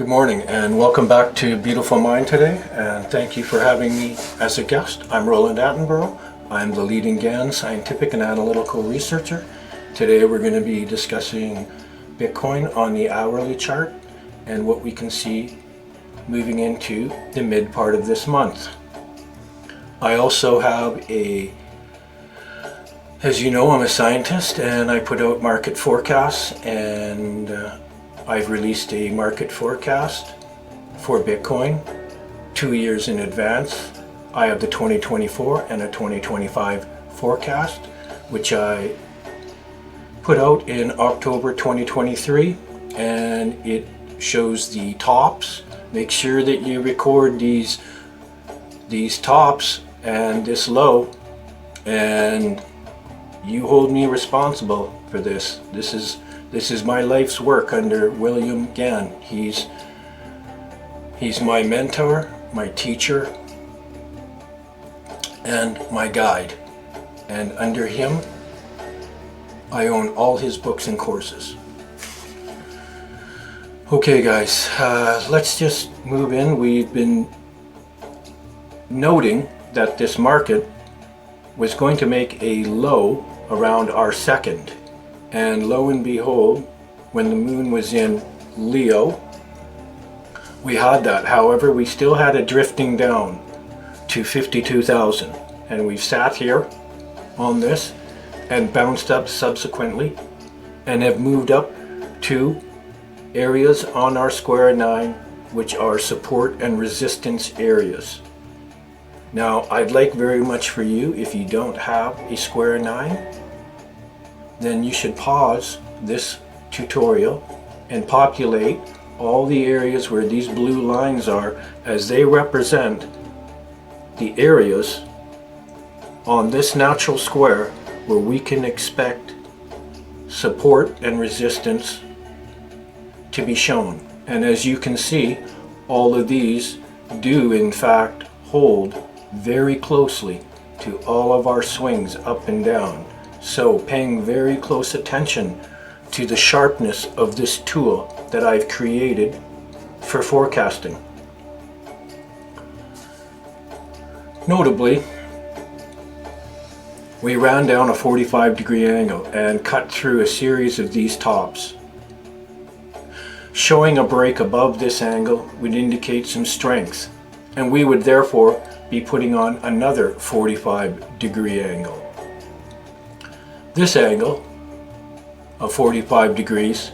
Good morning and welcome back to Beautiful Mind today, and thank you for having me as a guest. I'm Roland Attenborough. I'm the leading GANN scientific and analytical researcher. Today we're going to be discussing Bitcoin on the hourly chart and what we can see moving into the mid part of this month. I also have as you know, I'm a scientist and I put out market forecasts, and I've released a market forecast for Bitcoin 2 years in advance. I have the 2024 and a 2025 forecast, which I put out in October 2023, and it shows the tops. Make sure that you record these tops and this low, and you hold me responsible for this. This is my life's work under William GANN. He's my mentor, my teacher, and my guide. And under him, I own all his books and courses. Okay guys, let's just move in. We've been noting that this market was going to make a low around our second. And lo and behold, when the moon was in Leo, we had that. However, we still had it drifting down to 52,000. And we've sat here on this and bounced up subsequently and have moved up to areas on our square 9, which are support and resistance areas. Now, I'd like very much for you, if you don't have a square 9, then you should pause this tutorial and populate all the areas where these blue lines are, as they represent the areas on this natural square where we can expect support and resistance to be shown. And as you can see, all of these do in fact hold very closely to all of our swings up and down. So paying very close attention to the sharpness of this tool that I've created for forecasting. Notably, we ran down a 45-degree angle and cut through a series of these tops. Showing a break above this angle would indicate some strength, and we would therefore be putting on another 45-degree angle. This angle of 45 degrees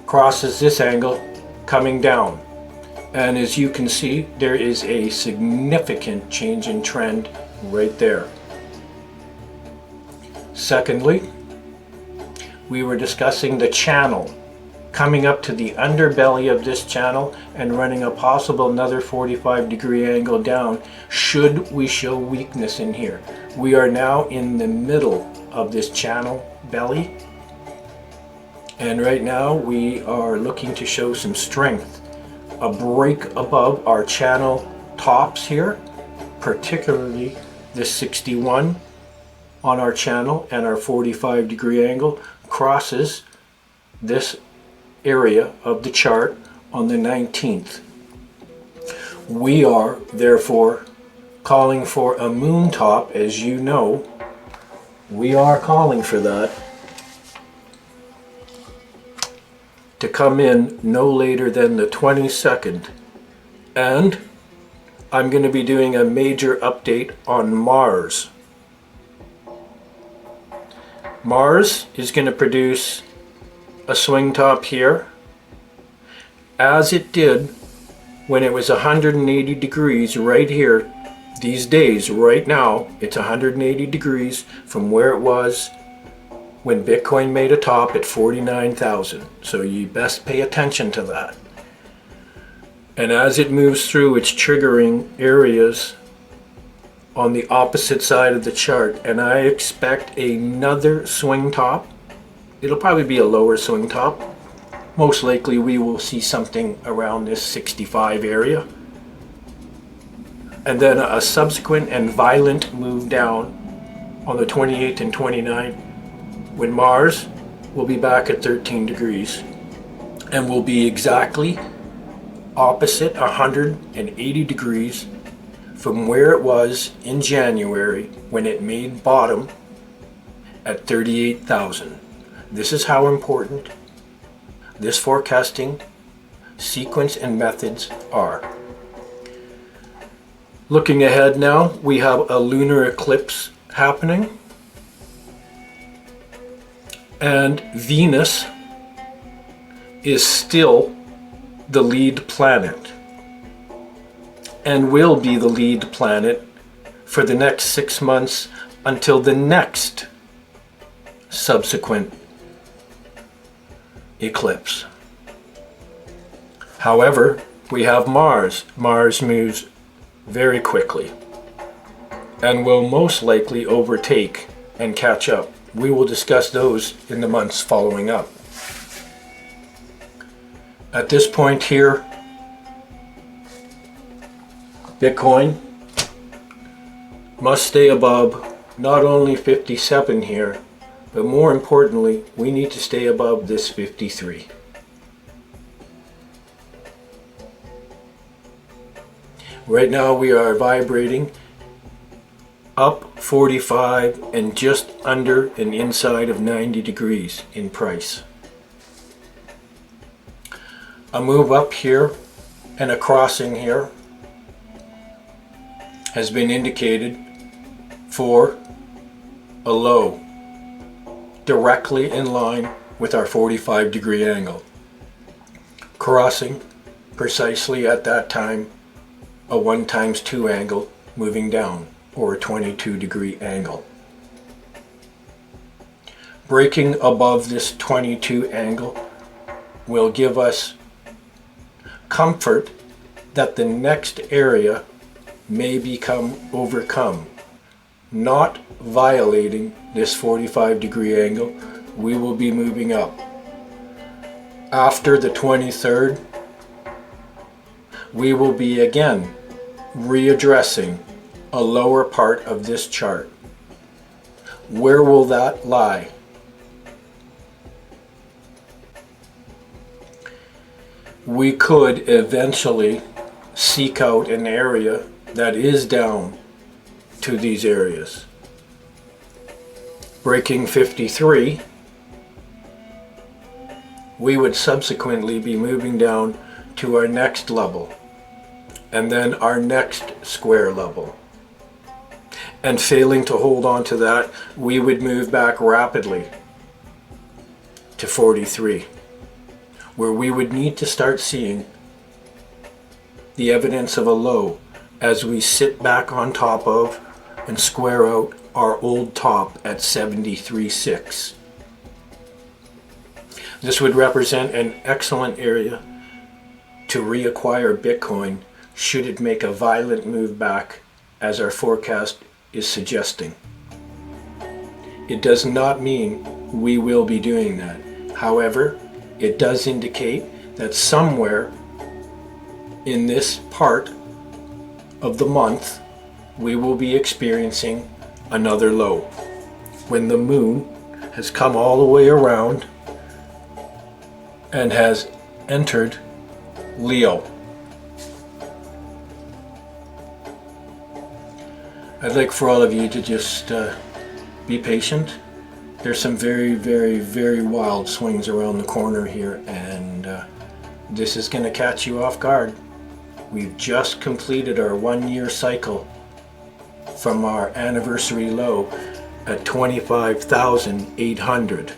crosses this angle coming down, and as you can see, there is a significant change in trend right there. Secondly, we were discussing the channel coming up to the underbelly of this channel and running a possible another 45-degree angle down should we show weakness in here. We are now in the middle of this channel belly, and right now we are looking to show some strength. A break above our channel tops here, particularly the 61 on our channel, and our 45-degree angle crosses this area of the chart on the 19th. We are therefore calling for a moon top. As you know, we are calling for that to come in no later than the 22nd. And I'm going to be doing a major update on Mars. Mars is going to produce a swing top here, as it did when it was 180 degrees right here. These days, right now, it's 180 degrees from where it was when Bitcoin made a top at 49,000. So you best pay attention to that. And as it moves through, it's triggering areas on the opposite side of the chart, and I expect another swing top. It'll probably be a lower swing top. Most likely we will see something around this 65 area. And then a subsequent and violent move down on the 28th and 29th, when Mars will be back at 13 degrees. and will be exactly opposite 180 degrees from where it was in January when it made bottom at 38,000. This is how important this forecasting sequence and methods are. Looking ahead now, we have a lunar eclipse happening, and Venus is still the lead planet and will be the lead planet for the next 6 months until the next subsequent eclipse. However, we have Mars. Mars moves very quickly and will most likely overtake and catch up. We will discuss those in the months following up. At this point here, Bitcoin must stay above not only 57 here, but more importantly, we need to stay above this 53. Right now we are vibrating up 45 and just under and inside of 90 degrees in price. A move up here and a crossing here has been indicated for a low directly in line with our 45-degree angle. Crossing precisely at that time a 1 times 2 angle moving down, or a 22-degree angle. Breaking above this 22 angle will give us comfort that the next area may become overcome. Not violating this 45-degree angle, we will be moving up. After the 23rd, we will be again readdressing a lower part of this chart. Where will that lie? We could eventually seek out an area that is down to these areas. Breaking 53, we would subsequently be moving down to our next level, and then our next square level. And failing to hold on to that, we would move back rapidly to 43, where we would need to start seeing the evidence of a low as we sit back on top of and square out our old top at 73.6. This would represent an excellent area to reacquire Bitcoin should it make a violent move back, as our forecast is suggesting. It does not mean we will be doing that. However, it does indicate that somewhere in this part of the month we will be experiencing another low when the moon has come all the way around and has entered Leo. I'd like for all of you to just be patient. There's some very, very, very wild swings around the corner here, and this is going to catch you off guard. We've just completed our 1-year cycle from our anniversary low at 25,800.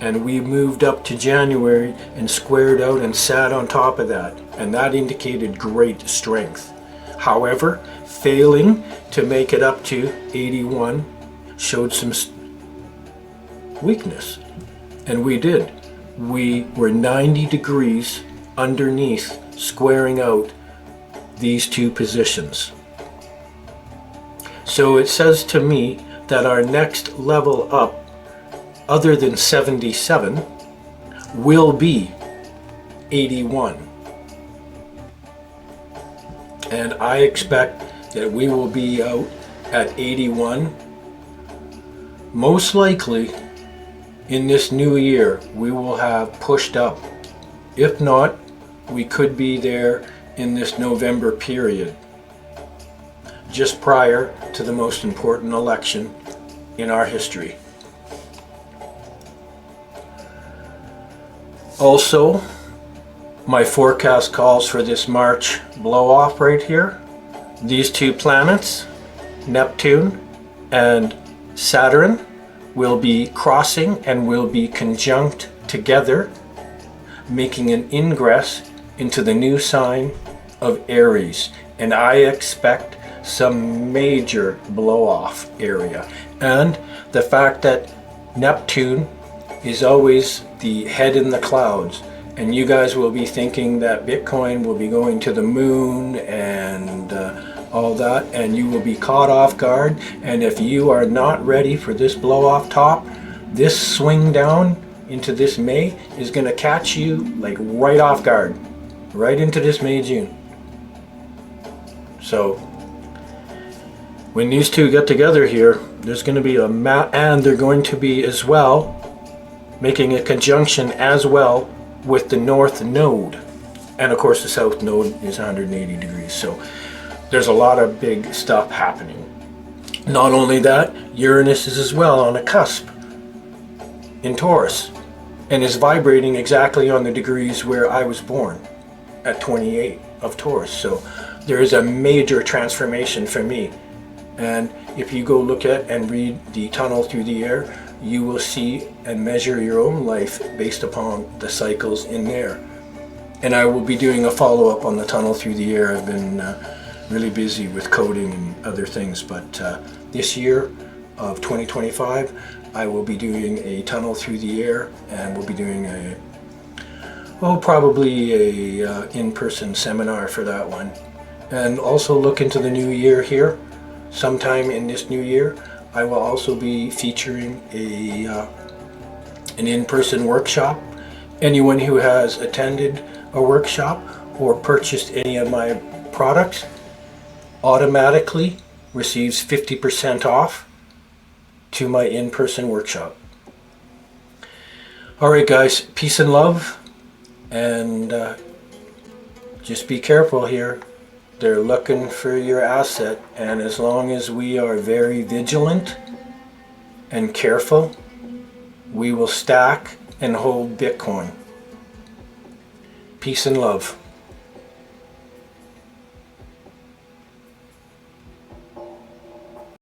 And we moved up to January and squared out and sat on top of that, and that indicated great strength. However, failing to make it up to 81 showed some weakness, and we did. We were 90 degrees underneath, squaring out these two positions. So it says to me that our next level up, other than 77, will be 81. And I expect that we will be out at 81, most likely in this new year we will have pushed up. If not, we could be there in this November period, just prior to the most important election in our history. Also, my forecast calls for this March blow off right here. These two planets, Neptune and Saturn, will be crossing and will be conjunct together, making an ingress into the new sign of Aries. And I expect some major blow off area. And the fact that Neptune is always the head in the clouds, and you guys will be thinking that Bitcoin will be going to the moon and all that, and you will be caught off guard. And if you are not ready for this blow off top, this swing down into this May is going to catch you like right off guard, right into this May, June. So when these two get together here, there's going to be and they're going to be as well making a conjunction as well with the north node, and of course the south node is 180 degrees. So there's a lot of big stuff happening. Not only that, Uranus is as well on a cusp in Taurus and is vibrating exactly on the degrees where I was born, at 28 of Taurus. So there is a major transformation for me. And if you go look at and read The Tunnel Through the Air, you will see and measure your own life based upon the cycles in there. And I will be doing a follow-up on The Tunnel Through the Air. I've been really busy with coding and other things, but this year of 2025 I will be doing a Tunnel Through the Air, and we'll be doing probably a in-person seminar for that one. And also look into the new year here. Sometime in this new year I will also be featuring an in-person workshop. Anyone who has attended a workshop or purchased any of my products automatically receives 50% off to my in-person workshop. Alright guys, peace and love, and just be careful here. They're looking for your asset, and as long as we are very vigilant and careful, we will stack and hold Bitcoin. Peace and love.